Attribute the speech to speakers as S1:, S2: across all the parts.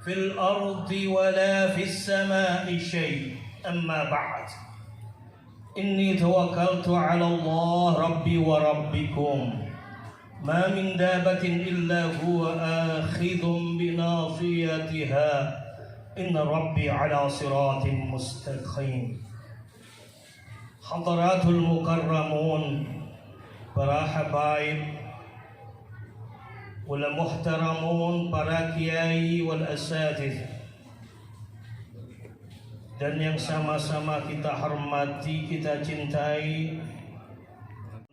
S1: في الأرض ولا في السماء شيء أما بعد إني توكلت على الله ربي وربكم ما من دابة إلا هو آخذ بناصيتها إن ربي على صراط مستقيم. Hadaratul mukarramun, para habaib wal muhtaramun, para kiai wal asatiz, dan yang sama-sama kita hormati, kita cintai.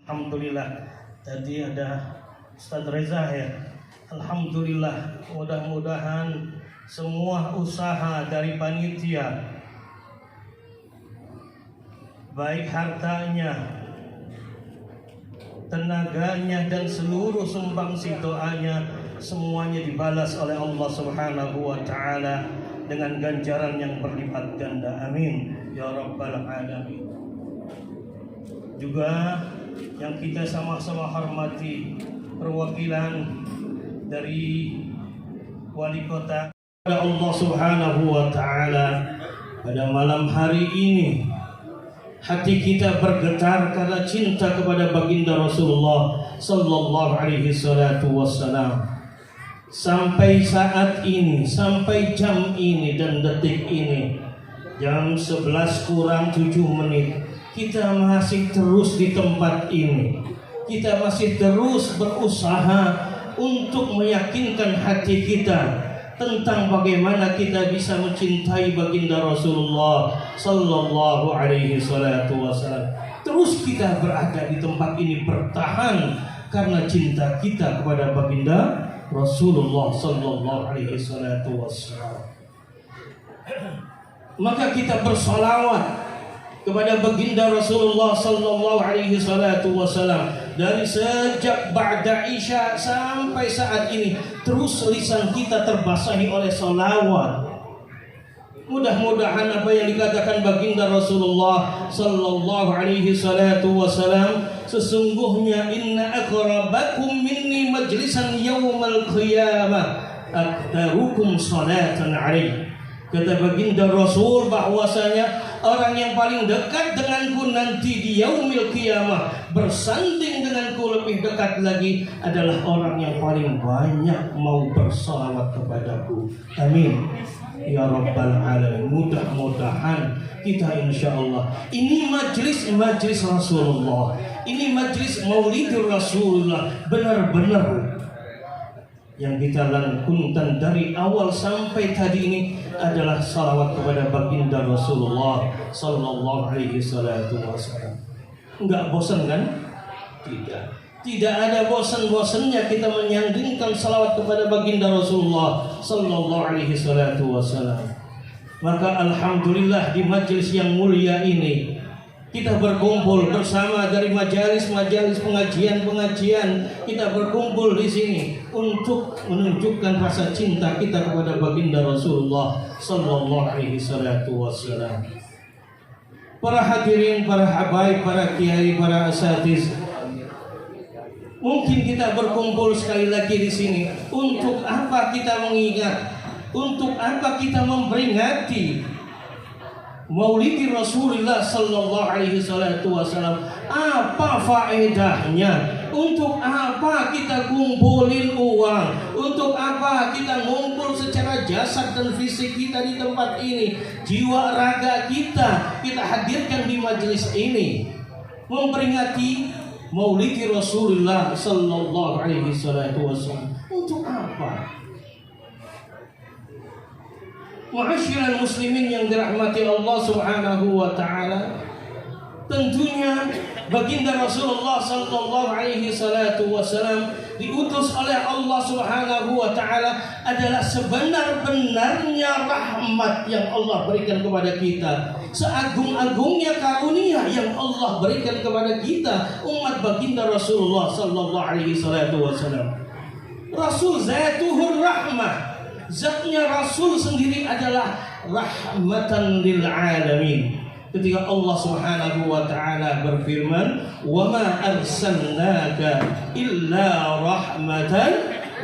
S1: Alhamdulillah, tadi ada Ustaz Reza ya. Alhamdulillah, mudah-mudahan semua usaha dari panitia, baik hartanya, tenaganya, dan seluruh sumbangsi doanya, semuanya dibalas oleh Allah Subhanahu wa Ta'ala dengan ganjaran yang berlipat ganda. Amin ya rabbal alamin. Juga yang kita sama-sama hormati, perwakilan dari wali kota Allah Subhanahu wa Ta'ala, pada malam hari ini hati kita bergetar karena cinta kepada baginda Rasulullah sallallahu alaihi wasallam. Sampai saat ini, sampai jam ini dan detik ini, jam 11 kurang 7 menit, kita masih terus di tempat ini. Kita masih terus berusaha untuk meyakinkan hati kita tentang bagaimana kita bisa mencintai baginda Rasulullah sallallahu alaihi wasallam. Terus kita berada di tempat ini, bertahan karena cinta kita kepada baginda Rasulullah sallallahu alaihi wasallam. Maka kita bersolawat kepada baginda Rasulullah sallallahu alaihi wasallam dari sejak ba'da Isya sampai saat ini. Terus lisan kita terbasahi oleh salawat. Mudah-mudahan apa yang dikatakan baginda Rasulullah sallallahu alaihi wasallam, sesungguhnya inna aqrabakum minni majlisan yaumal qiyamah aktsarukum salatan alaihi. Kata baginda Rasul bahwasanya orang yang paling dekat denganku nanti di yaumil qiyamah, bersanding denganku lebih dekat lagi, adalah orang yang paling banyak mau bersalawat kepadaku. Amin ya rabbal alamin. Mudah-mudahan kita insyaallah, ini majlis Rasulullah, ini majlis Maulidur Rasulullah, benar-benar yang kita lantunkan dari awal sampai tadi ini adalah salawat kepada baginda Rasulullah sallallahu alaihi wasallam. Enggak bosan kan? Tidak ada bosan-bosannya kita menyandingkan salawat kepada baginda Rasulullah sallallahu alaihi wasallam. Maka alhamdulillah di majelis yang mulia ini kita berkumpul bersama dari majalis-majalis pengajian-pengajian. Kita berkumpul di sini untuk menunjukkan rasa cinta kita kepada baginda Rasulullah sallallahu alaihi wasallam. Para hadirin, para habaib, para kiai, para asatiz, mungkin kita berkumpul sekali lagi di sini untuk apa kita mengingat, untuk apa kita memperingati Maulidi Rasulullah sallallahu alaihi wasallam. Apa faedahnya? Untuk apa kita kumpulin uang? Untuk apa kita ngumpul secara jasad dan fisik kita di tempat ini? Jiwa raga kita hadirkan di majelis ini, memperingati Maulidi Rasulullah sallallahu alaihi wasallam. Untuk apa? Ma'asyiral muslimin yang dirahmati Allah Subhanahu wa Ta'ala, tentunya baginda Rasulullah sallallahu alaihi wasallam diutus oleh Allah Subhanahu wa Ta'ala adalah sebenar-benarnya rahmat yang Allah berikan kepada kita, seagung-agungnya karunia yang Allah berikan kepada kita umat baginda Rasulullah sallallahu alaihi wasallam. Rasul zatuhur rahmah, zatnya Rasul sendiri adalah rahmatan lil alamin. Ketika Allah Subhanahu wa Ta'ala berfirman, "Wa ma arsalnaka illa rahmatan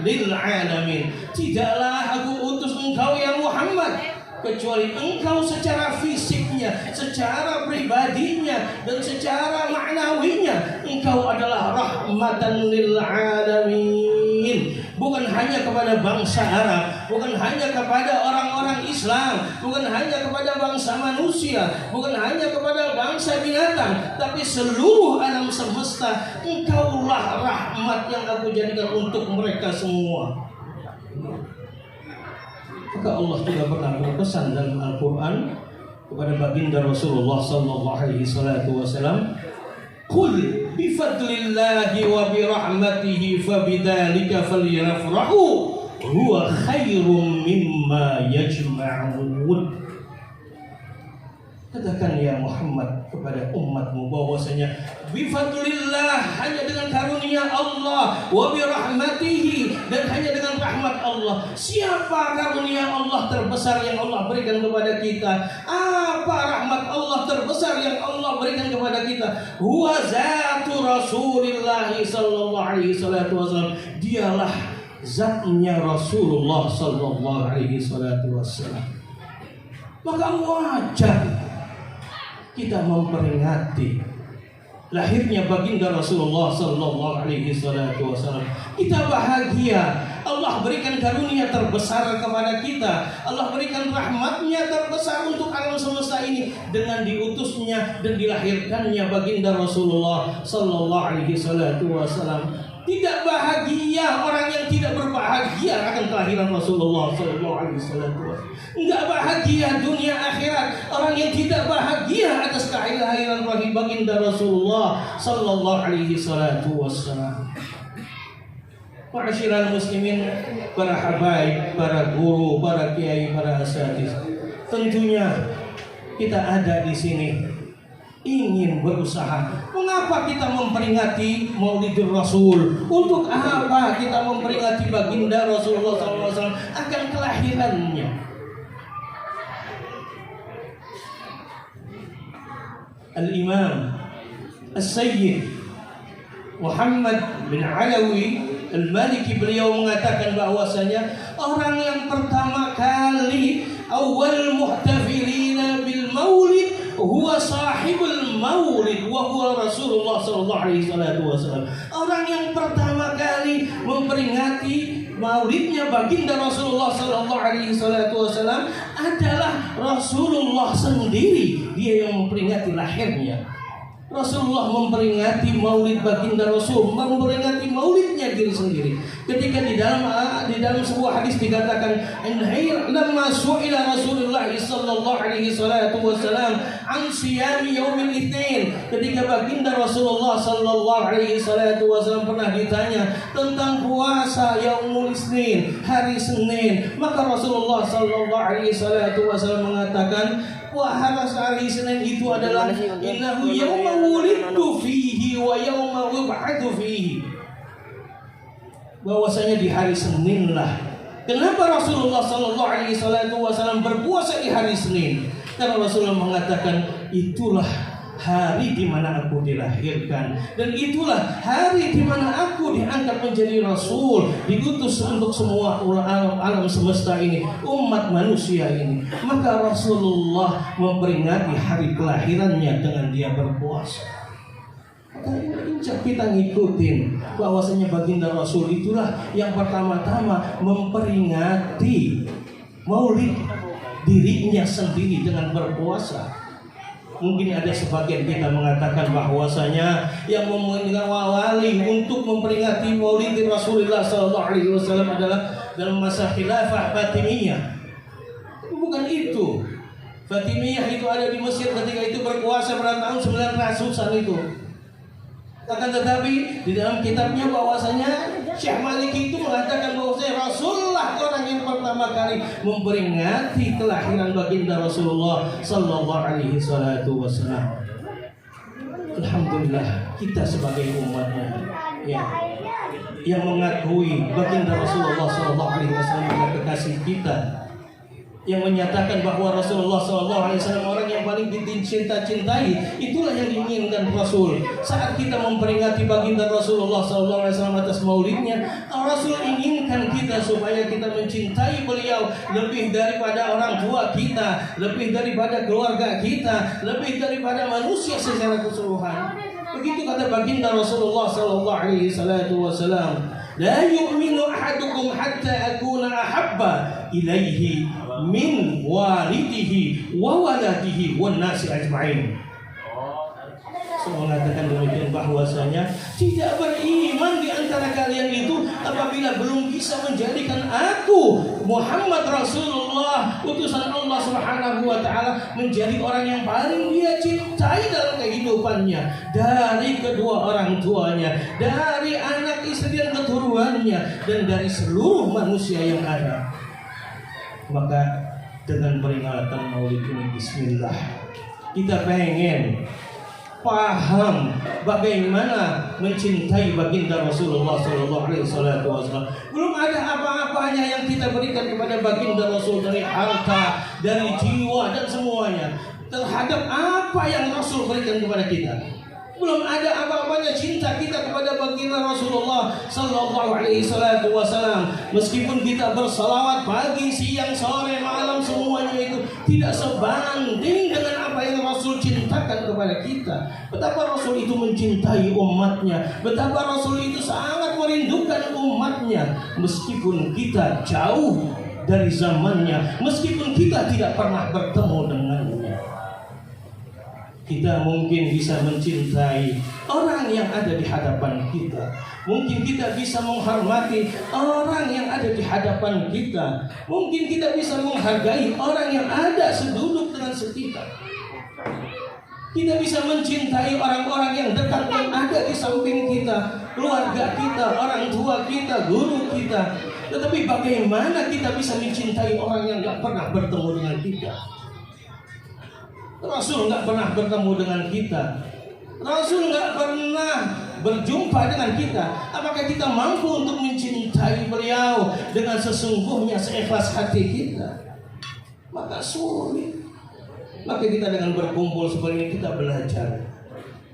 S1: lil alamin." Tidaklah aku utus engkau ya Muhammad, kecuali engkau secara fisiknya, secara pribadinya, dan secara maknawinya engkau adalah rahmatan lil alamin. Bukan hanya kepada bangsa Arab, bukan hanya kepada orang-orang Islam, bukan hanya kepada bangsa manusia, bukan hanya kepada bangsa binatang, tapi seluruh alam semesta. Engkaulah rahmat yang aku jadikan untuk mereka semua. Maka Allah juga pernah berpesan dalam Al-Quran kepada baginda Rasulullah sallallahu alaihi wasallam, "Qul bi fadlillahi wa bi rahmatihi fabidzalika falyafrahu huwa khairum mimma yajma'un." Katakan ya Muhammad kepada umatmu bahwasanya bifadlillah, hanya dengan karunia Allah, wa birahmatihi, dan hanya dengan rahmat Allah. Siapa karunia Allah terbesar yang Allah berikan kepada kita? Apa rahmat Allah terbesar yang Allah berikan kepada kita? Huwa zatu Rasulillah sallallahu alaihi wasallam. Dialah zatnya Rasulullah sallallahu alaihi wasallam. Maka wajar kita memperingati lahirnya baginda Rasulullah sallallahu alaihi wasallam. Kita bahagia, Allah berikan karunia terbesar kepada kita. Allah berikan rahmatnya terbesar untuk alam semesta ini dengan diutusnya dan dilahirkannya baginda Rasulullah sallallahu alaihi wasallam. Tidak bahagia orang yang tidak berbahagia akan kelahiran Rasulullah sallallahu alaihi wasallam. Enggak bahagia dunia akhirat orang yang tidak bahagia atas kelahiran baginda Rasulullah sallallahu alaihi wasallam. Ma'asyiral muslimin, para habaib, para guru, para kiai, para asatiz, tentunya kita ada di sini ingin berusaha. Mengapa kita memperingati Maulidur Rasul? Untuk apa kita memperingati baginda Rasulullah SAW akan kelahirannya? Al-Imam As-Sayyid Muhammad bin Alawi Al-Maliki, beliau mengatakan bahwasanya orang yang pertama kali awal muhtafilina bil maulid huwa sahibul maulid wa huwa Rasulullah sallallahu alaihi wasallam. Orang yang pertama kali memperingati maulidnya baginda Rasulullah sallallahu alaihi wasallam adalah Rasulullah sendiri. Dia yang memperingati lahirnya. Rasulullah memperingati maulid baginda Rasul, memperingati maulidnya diri sendiri. Ketika di dalam sebuah hadis dikatakan, "Lamma su'ila Rasulullah sallallahu alaihi wasallam an siyami yaumil itsnin." Ketika baginda Rasulullah sallallahu alaihi wasallam pernah ditanya tentang puasa yaumul itsnin, hari Senin, maka Rasulullah sallallahu alaihi wasallam mengatakan, hari Senin itu adalah innahu yauma wulidtu fihi wa yauma ub'atsu fihi. Bahwasanya di hari Senin lah. Kenapa Rasulullah sallallahu alaihi wasallam berpuasa di hari Senin? Karena Rasulullah mengatakan itulah hari di mana aku dilahirkan, dan itulah hari di mana aku diangkat menjadi Rasul, diutus untuk semua alam semesta ini, umat manusia ini. Maka Rasulullah memperingati hari kelahirannya dengan dia berpuasa. Kita ngikutin bahwasanya baginda Rasul itulah yang pertama-tama memperingati maulid dirinya sendiri dengan berpuasa. Mungkin ada sebagian kita mengatakan bahwasanya yang mengawali untuk memperingati maulid Rasulullah SAW adalah dalam masa khilafah Fatimiyah. Bukan itu. Fatimiyah itu ada di Mesir ketika itu berkuasa pada tahun 900-an itu. Akan tetapi di dalam kitabnya bahwasanya Syekh Maliki itu mengatakan bahwasanya Rasulullah orang yang pertama kali memperingati kelahiran baginda Rasulullah sallallahu alaihi wasallam. Alhamdulillah kita sebagai umatnya ya, yang mengakui baginda Rasulullah sallallahu alaihi wasallam adalah kekasih kita. yang menyatakan bahwa Rasulullah SAW orang yang paling dicinta-cintai. Itulah yang diinginkan Rasul. Saat kita memperingati baginda Rasulullah SAW atas maulidnya, Rasul inginkan kita supaya kita mencintai beliau lebih daripada orang tua kita, lebih daripada keluarga kita, lebih daripada manusia secara keseluruhan. Begitu kata baginda Rasulullah SAW. La yu'minu ahadukum hatta akuna ahabba ilaihi min walidihi wa waladihi wan nasi ajma'in. Mengatakan demikian bahwasanya tidak beriman di antara kalian itu apabila belum bisa menjadikan aku Muhammad Rasulullah utusan Allah Subhanahu wa taala menjadi orang yang paling dia cintai dalam kehidupannya, dari kedua orang tuanya, dari anak istri dan keturunannya, dan dari seluruh manusia yang ada. Maka dengan peringatan Maulid ini, bismillah, kita pengen paham bagaimana mencintai baginda Rasulullah SAW. Belum ada apa-apanya yang kita berikan kepada baginda Rasul, dari harta, dari jiwa dan semuanya, terhadap apa yang Rasul berikan kepada kita. Belum ada apa-apanya cinta kita kepada baginda Rasulullah SAW. Meskipun kita bersalawat pagi, siang, sore, malam, semuanya itu tidak sebanding dengan apa yang Rasul cintakan kepada kita. Betapa Rasul itu mencintai umatnya, betapa Rasul itu sangat merindukan umatnya. Meskipun kita jauh dari zamannya, meskipun kita tidak pernah bertemu dengannya, kita mungkin bisa mencintai orang yang ada di hadapan kita. Mungkin kita bisa menghormati orang yang ada di hadapan kita. Mungkin kita bisa menghargai orang yang ada seduduk dengan kita. Kita bisa mencintai orang-orang yang dekat yang ada di samping kita, keluarga kita, orang tua kita, guru kita. Tetapi bagaimana kita bisa mencintai orang yang gak pernah bertemu dengan kita? Rasul nggak pernah bertemu dengan kita. Rasul nggak pernah berjumpa dengan kita. Apakah kita mampu untuk mencintai beliau dengan sesungguhnya, seikhlas hati kita? Maka sulit. Maka kita dengan berkumpul seperti ini, kita belajar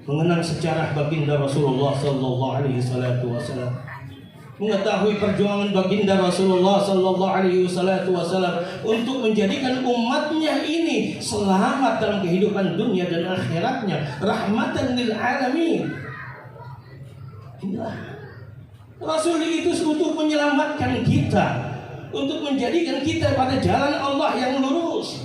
S1: mengenang sejarah baginda Rasulullah SAW, mengetahui perjuangan baginda Rasulullah SAW untuk menjadikan umatnya ini selamat dalam kehidupan dunia dan akhiratnya, rahmatan lil alamin. Inilah Rasul itu untuk menyelamatkan kita, untuk menjadikan kita pada jalan Allah yang lurus.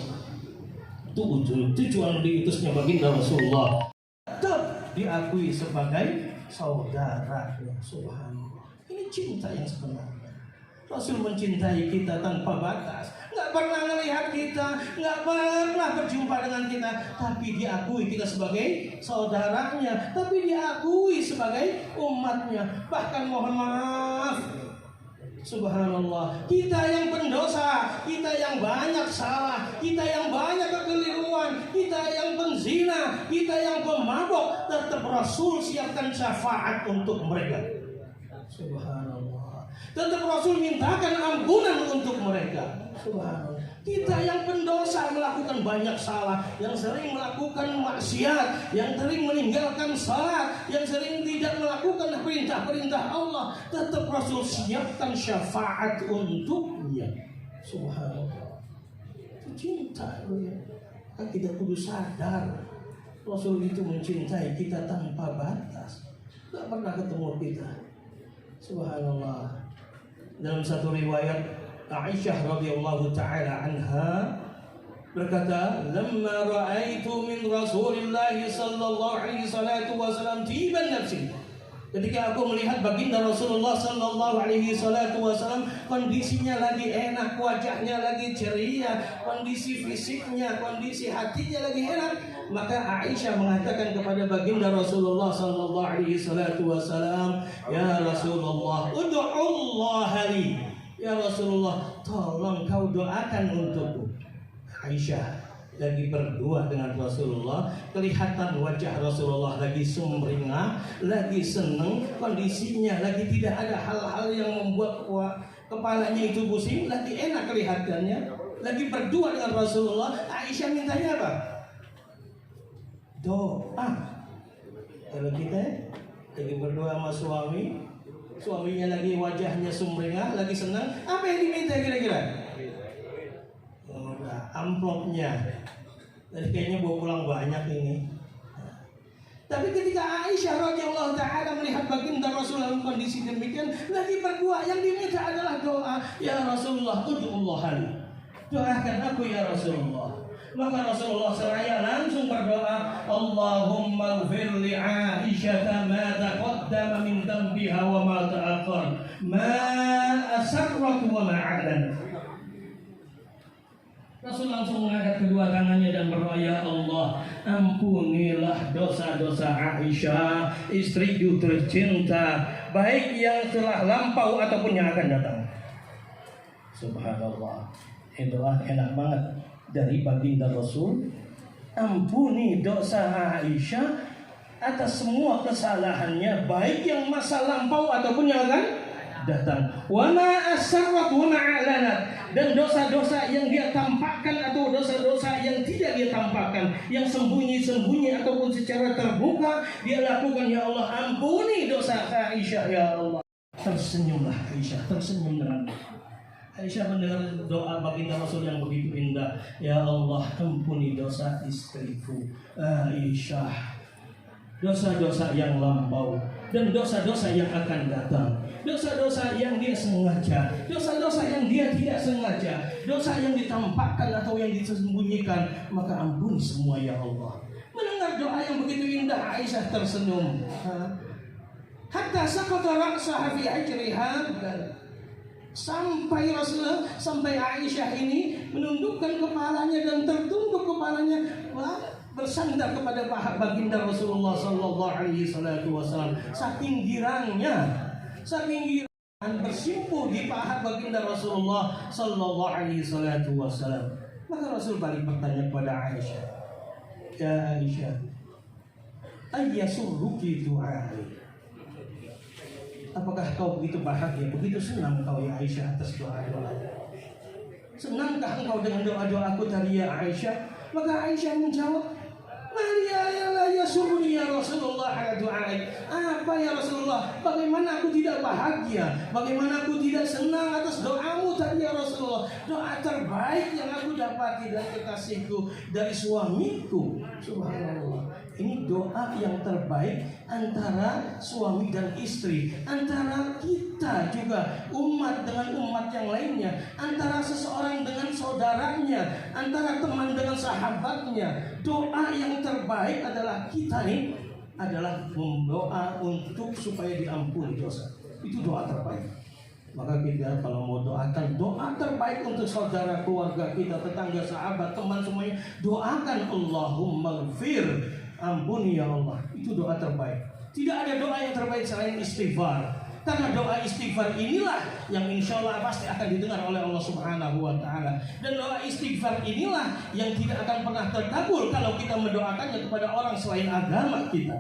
S1: Itu tujuan diutusnya baginda Rasulullah, tetap diakui sebagai saudara. Subhanallah. Ini cinta yang sebenarnya. Rasul mencintai kita tanpa batas. Nggak pernah melihat kita, nggak pernah berjumpa dengan kita, tapi diakui kita sebagai saudaranya, tapi diakui sebagai umatnya. Bahkan mohon maaf, subhanallah, kita yang pendosa, kita yang banyak salah, kita yang banyak kekeliruan, kita yang penzina, kita yang pemabok, tetap Rasul siapkan syafaat untuk mereka. Subhanallah. Tetap Rasul mintakan ampunan untuk mereka. Subhanallah. Kita yang pendosa, melakukan banyak salah, yang sering melakukan maksiat, yang sering meninggalkan salat, yang sering tidak melakukan perintah-perintah Allah, tetap Rasul siapkan syafaat untuknya. Subhanallah. Itu cinta ya. Kita kudu sadar Rasul itu mencintai kita tanpa batas. Tidak pernah ketemu kita. Subhanallah. Dalam satu riwayat, Aisyah radhiyallahu taala anha berkata, "Lamma ra'aitu min Rasulillah sallallahu alaihi wasallam tiban nafsi." Ketika aku melihat baginda Rasulullah sallallahu alaihi wasallam, kondisinya lagi enak, wajahnya lagi ceria, kondisi fisiknya, kondisi hatinya lagi enak, maka Aisyah mengatakan kepada baginda Rasulullah sallallahu alaihi wasallam, "Ya Rasulullah, ud'ullaha li." Ya Rasulullah, tolong kau doakan untukku. Aisyah lagi berdua dengan Rasulullah, kelihatan wajah Rasulullah lagi sumringah, lagi senang, kondisinya lagi tidak ada hal-hal yang membuat kepalanya itu pusing, lagi enak kelihatannya. lagi berdua dengan Rasulullah, Aisyah mintanya apa? Doa. Kalau kita lagi berdua sama suami, suaminya lagi wajahnya sumringah, lagi senang, apa yang diminta kira-kira? Amplopnya. Jadi kayaknya bawa pulang banyak ini. Tapi ketika Aisyah radhiyallahu taala melihat baginda Rasulullah dalam kondisi demikian, lagi berdua, yang diminta adalah doa. Ya Rasulullah, ud'ullahan. Doakan aku ya Rasulullah. Maka Rasulullah seraya langsung berdoa, Allahumma ighfir li Aisyah ma taqaddama min dhanbiha wa ma ta'akhkhar, ma asarrat wa ma a'lan. Rasul langsung mengangkat kedua tangannya dan berdoa, ya Allah, ampunilah dosa-dosa Aisyah, istriku tercinta, baik yang telah lampau ataupun yang akan datang. Subhanallah, ini doa enak banget dari baginda Rasul. Ampuni dosa Aisyah atas semua kesalahannya, baik yang masa lampau ataupun yang akan datang. Wa ma asarrat wa ma a'lanat, dan dosa-dosa yang dia tampakkan atau dosa-dosa yang tidak dia tampakkan, yang sembunyi-sembunyi ataupun secara terbuka dia lakukan. Ya Allah, ampuni dosa Aisyah ya Allah. Tersenyumlah Aisyah, tersenyum dengan Aisyah mendengar doa baginda Rasul yang begitu indah. Ya Allah, ampuni dosa istriku Aisyah, dosa-dosa yang lampau dan dosa-dosa yang akan datang, dosa-dosa yang dia sengaja, dosa-dosa yang dia tidak sengaja, dosa yang ditampakkan atau yang disembunyikan, maka ampuni semua ya Allah. Mendengar doa yang begitu indah, Aisyah tersenyum. Hatta saqata ra'saha fi ajriha, sampai Rasulullah, sampai Aisyah ini menundukkan kepalanya dan tertunduk kepalanya, bersandar kepada paha baginda Rasulullah sallallahu alaihi wasallam. Saking girangnya, bersimpuh di paha baginda Rasulullah sallallahu alaihi wasallam. Maka Rasul balik bertanya kepada Aisyah, ya Aisyah, ayyasurruki du'ai, apakah kau begitu bahagia, begitu senang kau ya Aisyah atas doa-doa? Senangkah engkau dengan doa-doaku tadi ya Aisyah? Maka Aisyah menjawab, ya suruni ya Rasulullah ala du'ai. Apa ya Rasulullah, bagaimana aku tidak bahagia, bagaimana aku tidak senang atas doamu tadi ya Rasulullah. Doa terbaik yang aku dapati dari kekasihku, dari suamiku. Subhanallah, ini doa yang terbaik antara suami dan istri, antara kita juga umat dengan umat yang lainnya, antara seseorang dengan saudaranya, antara teman dengan sahabatnya. Doa yang terbaik adalah kita ini adalah berdoa untuk supaya diampuni dosa. Itu doa terbaik. Maka kita kalau mau doakan doa terbaik untuk saudara, keluarga kita, tetangga, sahabat, teman semuanya, doakan Allahumma ighfir, ampuni ya Allah. Itu doa terbaik. Tidak ada doa yang terbaik selain istighfar. Karena doa istighfar inilah yang insya Allah pasti akan didengar oleh Allah Subhanahu wa Ta'ala. Dan doa istighfar inilah yang tidak akan pernah terkabul kalau kita mendoakannya kepada orang selain agama kita.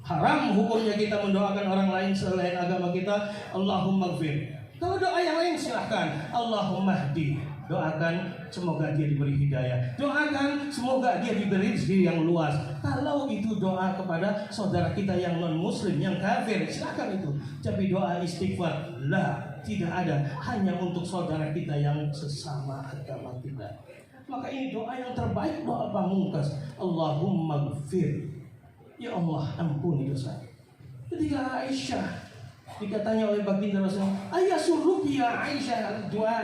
S1: Haram hukumnya kita mendoakan orang lain selain agama kita. Allahumma ighfir. Kalau doa yang lain silahkan. Allahumma hdi, doakan semoga dia diberi hidayah, doakan semoga dia diberi rezeki yang luas. Kalau itu doa kepada saudara kita yang non muslim, yang kafir, silahkan itu. Tapi doa istighfar lah, tidak ada, hanya untuk saudara kita yang sesama agama kita. Maka ini doa yang terbaik, doa pamungkas. Allahumma ighfir, ya Allah ampuni dosa. Ketika Aisyah dikatanya oleh baginda Rasulullah, ayah suruki ya Aisyah doa,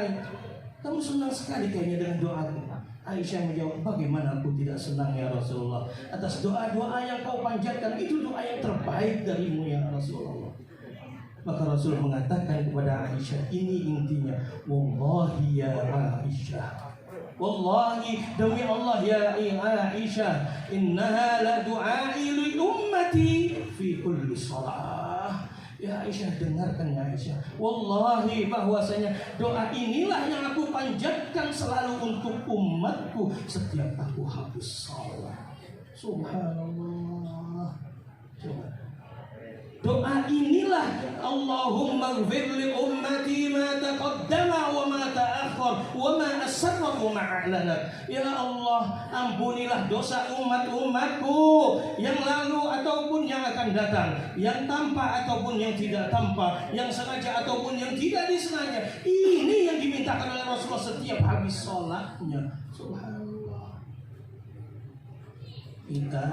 S1: kamu senang sekali kayaknya dengan doaku. Aisyah menjawab, bagaimana aku tidak senang ya Rasulullah atas doa-doa yang kau panjatkan. Itu doa yang terbaik darimu ya Rasulullah. Maka Rasul mengatakan kepada Aisyah, ini intinya, wallahi ya Aisyah, wallahi demi Allah ya Aisyah, innaha la du'ai li ummati fi kulli salat. Ya Aisyah, dengarkan ya Aisyah, wallahi bahwasanya doa inilah yang aku panjatkan selalu untuk umatku setiap aku habis salat. Subhanallah. Coba. Doa inilah Allahumma ighfir li ummati ma taqaddama wa ma ta'akhkhar wa ma asarra wa ma a'lana. Ya Allah, ampunilah dosa umat-umatku yang lalu ataupun yang akan datang, yang tampak ataupun yang tidak tampak, yang sengaja ataupun yang tidak disengaja. Ini yang dimintakan oleh Rasulullah setiap habis sholatnya. Subhanallah. Kita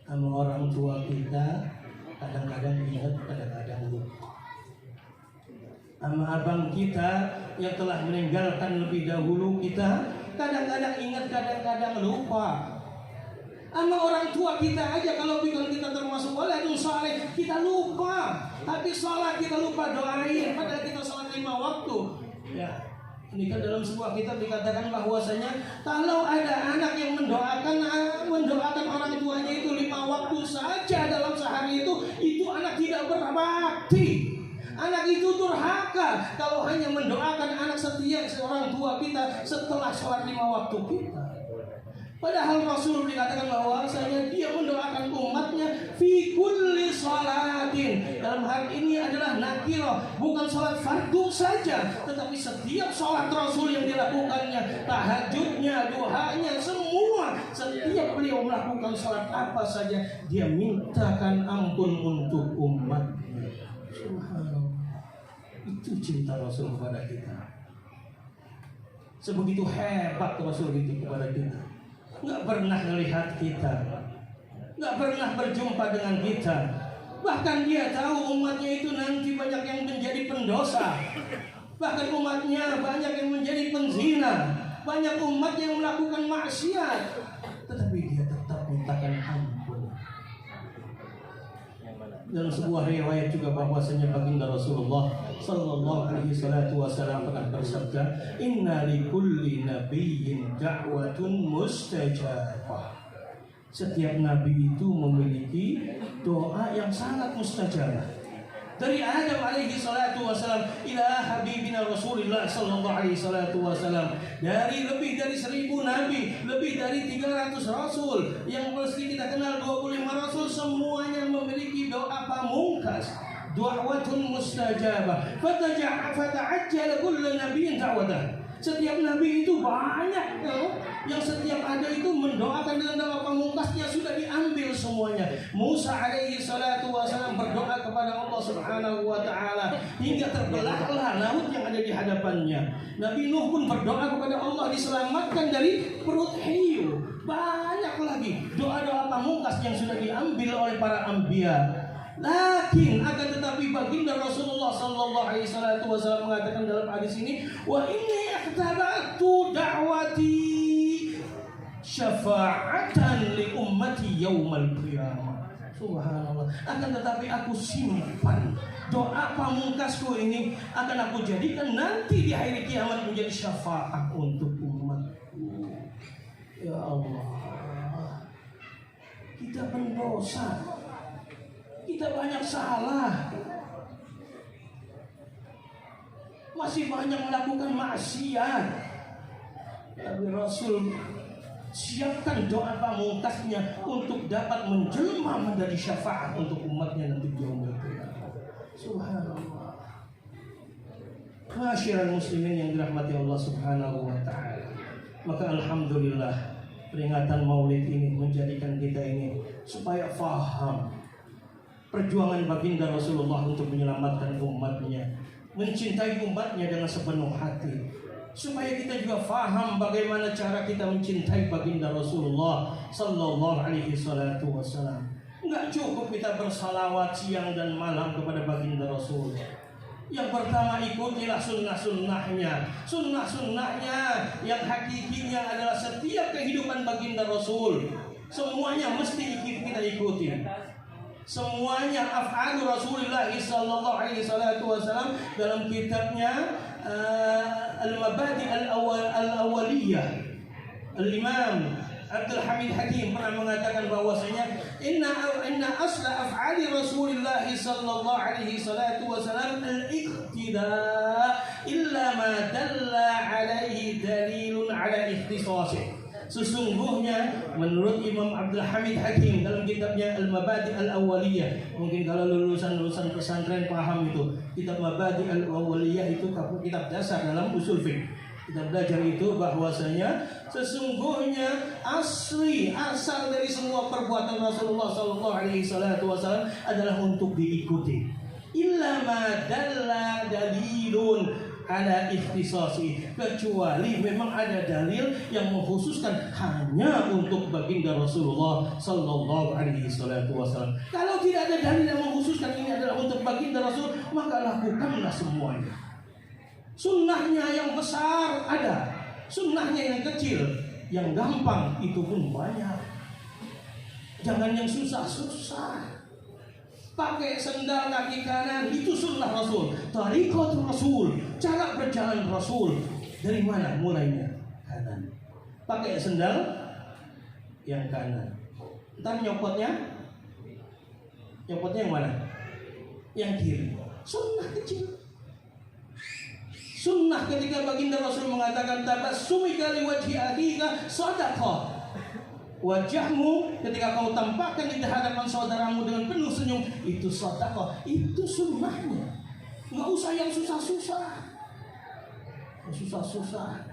S1: sama orang tua kita kadang-kadang ingat, kadang-kadang lupa. Sama abang kita yang telah meninggalkan lebih dahulu kita, kadang-kadang ingat, kadang-kadang lupa. Sama orang tua kita aja, kalau kita termasuk waladun saleh, kita lupa. Tapi sholat kita lupa doain, padahal kita sholat 5 waktu. Ya, ini kan dalam sebuah kitab dikatakan bahwasanya kalau ada anak yang mendoakan orang tuanya itu 5 waktu saja dalam sehari itu anak tidak berbakti. Anak itu durhaka kalau hanya mendoakan anak setiap seorang tua kita setelah sholat 5 waktu kita. Padahal Rasul dikatakan bahwasanya dia mendoakan umatnya fi kulli salatin. Dalam hal ini adalah nakirah, bukan sholat fardu saja, tetapi setiap sholat Rasul yang dilakukannya, tahajudnya, duhanya, semua. Setiap beliau melakukan sholat apa saja, dia mintakan ampun untuk umatnya. Subhanallah. Itu cinta Rasul kepada kita. Sebegitu hebat Rasul itu kepada kita. Nggak pernah melihat kita, nggak pernah berjumpa dengan kita. Bahkan dia tahu umatnya itu nanti banyak yang menjadi pendosa. Bahkan umatnya banyak yang menjadi penzina, banyak umat yang melakukan maksiat. Tetapi dia tetap mintakan ampun. Dalam sebuah riwayat juga bahwasanya baginda Rasulullah sallallahu alaihi wasallam pernah bersabda, "Inna likulli nabiyyin da'watun mustajabah." Setiap nabi itu memiliki doa yang sangat mustajabah. Dari Adam alaihi salatu wasalam ila habibina Rasulullah sallallahu alaihi salatu wasalam, dari lebih dari 1000 nabi, lebih dari 300 rasul, yang mesti kita kenal 25 rasul, semuanya memiliki doa pamungkas, da'watun mustajabah. Fata'ajjala kullu nabiyyin da'watah. Setiap nabi itu banyak yang setiap ada itu mendoakan dengan doa pamungkasnya sudah diambil semuanya. Musa alaihi salatu wasalam berdoa kepada Allah subhanahu wa ta'ala hingga terbelahlah laut yang ada di hadapannya. Nabi Nuh pun berdoa kepada Allah diselamatkan dari perut hiu. Banyak lagi doa-doa pamungkas yang sudah diambil oleh para anbiya. Lakin akan tetapi baginda Rasulullah sallallahu alaihi wasallam mengatakan dalam hadis ini, wa inni ikhtabatu da'wati syafa'atan li ummati yaumal qiyamah. Subhanallah. Akan tetapi aku simpan doa pamungkasku ini, akan aku jadikan nanti di hari kiamat menjadi syafaat untuk umatku. Ya Allah, kita pendosa, kita banyak salah, masih banyak melakukan maksiat. Tapi Rasul siapkan doa pamungkasnya untuk dapat menjelma menjadi syafaat untuk umatnya nanti di yaumul qiyamah. Subhanallah. Masyiral muslimin yang dirahmati Allah subhanahu wa ta'ala. Maka alhamdulillah peringatan maulid ini menjadikan kita ini supaya faham perjuangan baginda Rasulullah untuk menyelamatkan umatnya, mencintai umatnya dengan sepenuh hati, supaya kita juga faham bagaimana cara kita mencintai baginda Rasulullah sallallahu alaihi wasallam. Enggak cukup kita bersalawat siang dan malam kepada baginda Rasul. Yang pertama, ikutilah sunnah-sunnahnya. Sunnah-sunnahnya yang hakikinya adalah setiap kehidupan baginda Rasul. Semuanya mesti kita ikuti. Semuanya af'alu Rasulullah sallallahu alaihi wasallam dalam kitabnya Al-Mabadi Al-Awwaliyah. Al-Imam Abdul Hamid Hakim pernah mengatakan bahwasanya inna asla af'ali Rasulullah sallallahu alaihi wasallam al-iqtida illa ma dalla alaihi dalilun ala ikhtisasih. Sesungguhnya menurut Imam Abdul Hamid Hakim dalam kitabnya Al-Mabadi Al-Awwaliyah, mungkin kalau lulusan pesantren paham itu. Kitab Mabadi Al-Awwaliyah itu kitab dasar dalam usul fiqh. Kita belajar itu bahwasanya sesungguhnya asal dari semua perbuatan Rasulullah SAW adalah untuk diikuti. Illa ma dalla dalilun ada ikhtisasi, kecuali memang ada dalil yang mengkhususkan hanya untuk baginda Rasulullah sallallahu alaihi wasallam. Kalau tidak ada dalil yang mengkhususkan ini adalah untuk baginda Rasul, maka lakukanlah semuanya. Sunnahnya yang besar ada, sunnahnya yang kecil, yang gampang itu pun banyak. Jangan yang susah-susah. Pakai sendal kaki kanan itu sunnah Rasul, tariqatul Rasul, cara berjalan Rasul. Dari mana mulainya? Kanan. Pakai sendal yang kanan. Entar nyopotnya yang mana? Yang kiri. Sunnah kecil. Sunnah ketika baginda Rasul mengatakan tabassumika liwajhi akhika sadaqah. Wajahmu ketika kau tampakkan di hadapan saudaramu dengan penuh senyum, itu sedekah, itu sunnahnya. Nggak usah yang susah-susah. Susah-susah.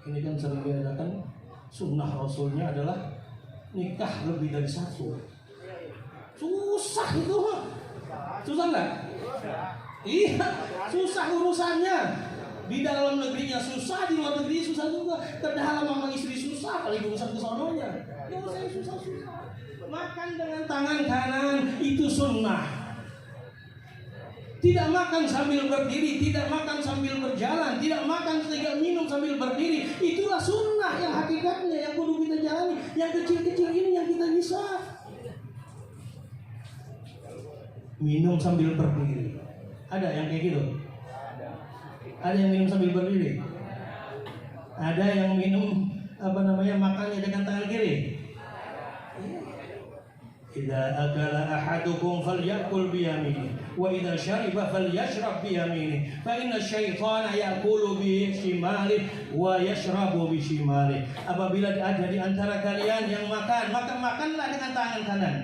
S1: Ini kan sering diadakan. Sunnah Rasulnya adalah nikah lebih dari satu. Susah itu, susah nggak? Iya, susah urusannya. Di dalam negerinya susah, di luar negeri susah juga. Terdalam sama istri susah, apalagi urusan kesononya. Ya usah susah-susah. Makan dengan tangan kanan itu sunnah. Tidak makan sambil berdiri, tidak makan sambil berjalan, tidak makan tidak minum sambil berdiri. Itulah sunnah yang hakikatnya yang kudu kita jalani. Yang kecil-kecil ini yang kita bisa. Minum sambil berdiri. Ada yang kayak gitu? Ada yang minum sambil berdiri? Ada yang minum makannya dengan tangan kiri? Idza akala ahadukum falyakul biyamini wa idza syariba falyashrab biyamini fa inna syaitana ya'kulu bi shimali wa yashrabu bi shimali. Apabila ada di antara kalian yang makan, maka makanlah dengan tangan kanan.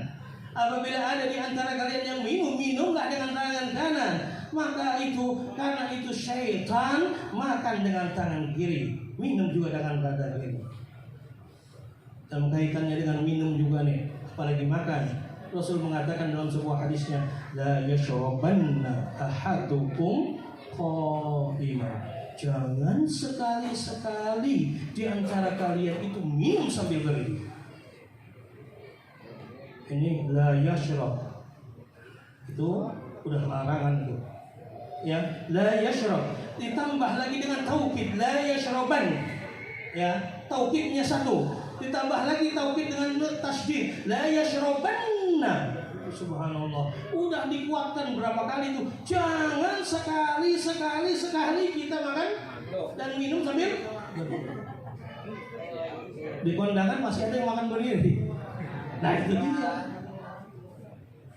S1: Apabila ada di antara kalian yang minum, minumlah dengan tangan kanan. Maka itu karena itu syaitan makan dengan tangan kiri, minum juga dengan tangan kiri. Dan kaitannya dengan minum juga nih, apalagi makan. Rasul mengatakan dalam sebuah hadisnya, la yashrabanna ahadukum qa'iman. Jangan sekali-sekali di antara kalian itu minum sambil berdiri. Ini la yashrab. Itu udah larangan tuh. Ya, la yashrab. Ditambah lagi dengan taukid, la yashraban. Ya, taukidnya satu. Ditambah lagi taukid dengan tasydid, la yashrabanna. Subhanallah. Udah dikuatkan berapa kali itu. Jangan sekali kita makan dan minum sambil di kondangan masih ada yang makan berdiri. Nah itu dia.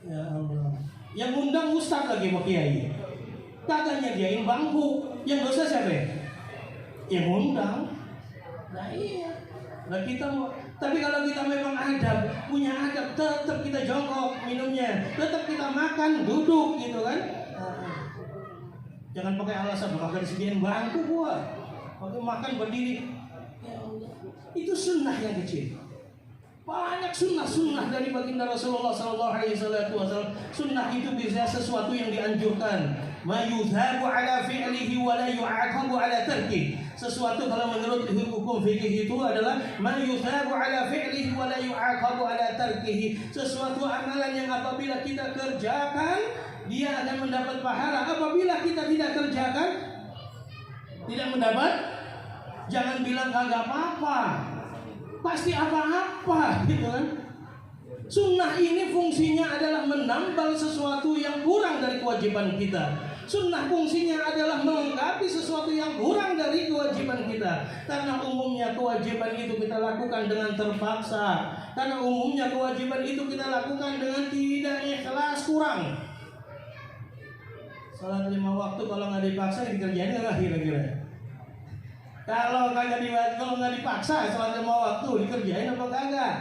S1: Ya Allah. Yang undang ustaz lagi mau kiai. Kagak nyediain bangku. Yang dosa siapa? Yang undang. Nah iya. Nah kita mau. Tapi kalau kita memang punya adab, tetap kita jongkok minumnya, tetap kita makan duduk gitu kan. Jangan pakai alasan kagak disediain bangku gua. Kalau makan berdiri. Ya Allah. Itu sunnah yang kecil. Banyak sunnah dari baginda Rasulullah SAW. Sunnah itu bisa sesuatu yang dianjurkan. Ma yudhabu ala fi'lihi wa la yu'aqabu ala tarki. Sesuatu kalau menurut hukum fikih itu adalah ma yudhabu ala fi'lihi wa la yu'aqabu ala tarkihi. Sesuatu amalan yang apabila kita kerjakan dia akan mendapat pahala. Apabila kita tidak kerjakan tidak mendapat. Jangan bilang kagak apa-apa. Pasti apa-apa gitu kan. Sunnah ini fungsinya adalah menambal sesuatu yang kurang dari kewajiban kita. Sunnah fungsinya adalah melengkapi sesuatu yang kurang dari kewajiban kita. Karena umumnya kewajiban itu kita lakukan dengan terpaksa. Karena umumnya kewajiban itu kita lakukan dengan tidak ikhlas, kurang. Salat 5 waktu kalau nggak dipaksa dikerjain nggak kira-kira? Kalau nggak dipaksa sholat lima waktu dikerjain apa kagak?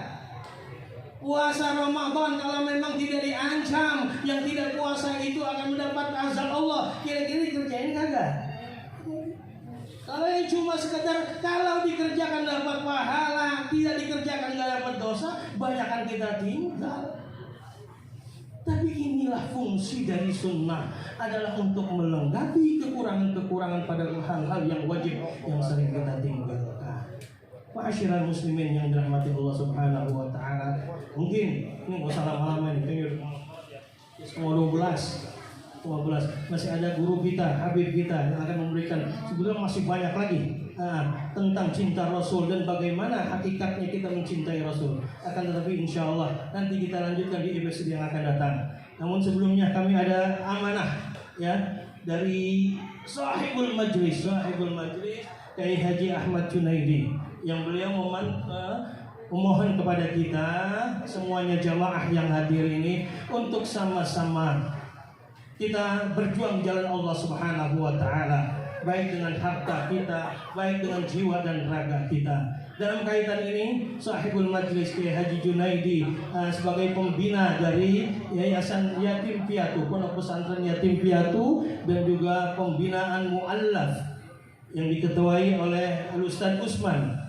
S1: Puasa Ramadan kalau memang tidak diancam, yang tidak puasa itu akan mendapat azab Allah, kira-kira dikerjain kagak? Kalau yang cuma sekedar kalau dikerjakan dapat pahala, tidak dikerjakan nggak dapat dosa, banyakkan kita tinggal. Tapi inilah fungsi dari sunnah, adalah untuk melengkapi kekurangan-kekurangan pada hal-hal yang wajib yang sering kita tinggalkan. Ma'asyiral muslimin yang dirahmati Allah Subhanahu wa taala. Mungkin ini enggak usah lama-lama ini, semua 12 masih ada guru kita, Habib kita yang akan memberikan, sebetulnya masih banyak lagi tentang cinta Rasul dan bagaimana hakikatnya kita mencintai Rasul. Akan tetapi insya Allah nanti kita lanjutkan di episode yang akan datang. Namun sebelumnya kami ada amanah ya dari sahibul majlis Kiai Haji Ahmad Junaidi, yang beliau memohon kepada kita semuanya jamaah yang hadir ini untuk sama-sama kita berjuang jalan Allah Subhanahu wa taala, baik dengan harta kita, baik dengan jiwa dan raga kita. Dalam kaitan ini, sahibul majlis Kiai Haji Junaidi sebagai pembina dari Yayasan Yatim Piatu, Pondok Pesantren Yatim Piatu, dan juga pembinaan muallaf yang diketuai oleh Ustaz Usman.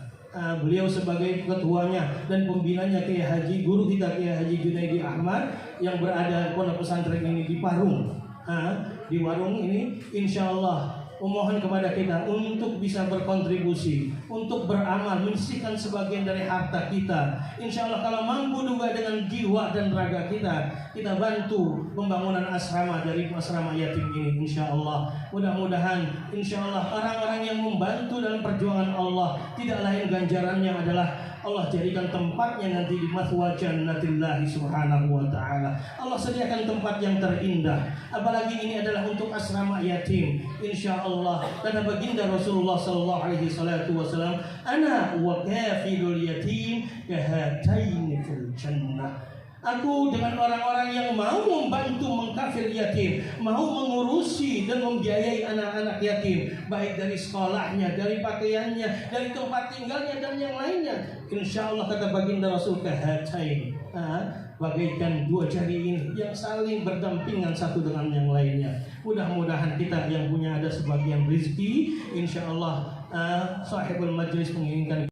S1: Beliau sebagai ketuanya dan pembinanya Kiai Haji, guru kita Kiai Haji Junaidi Ahmad yang berada pondok pesantren ini di Parung, di warung ini, insya Allah memohon kepada kita untuk bisa berkontribusi, untuk beramal, menyisihkan sebagian dari harta kita. Insya Allah kalau mampu juga dengan jiwa dan raga kita bantu pembangunan asrama dari asrama yatim ini. Insya Allah, mudah-mudahan insya Allah orang-orang yang membantu dalam perjuangan Allah, tidak lain ganjarannya adalah Allah jadikan tempatnya nanti di mathwa jannatillahi subhanahu wa ta'ala. Allah sediakan tempat yang terindah. Apalagi ini adalah untuk asrama yatim. Insya Allah, karena baginda Rasulullah sallallahu alaihi wasallam, ana wa kafilul yatim kahataini fil jannah. Aku dengan orang-orang yang mau membantu mengkafil yatim, mau mengurusi dan membiayai anak-anak yatim, baik dari sekolahnya, dari pakaiannya, dari tempat tinggalnya dan yang lainnya. Insya Allah kata baginda Rasul kahatain, bagaikan dua jari ini yang saling berdampingan satu dengan yang lainnya. Mudah-mudahan kita yang punya ada sebagian rezeki, insya Allah sahibul majlis menginginkan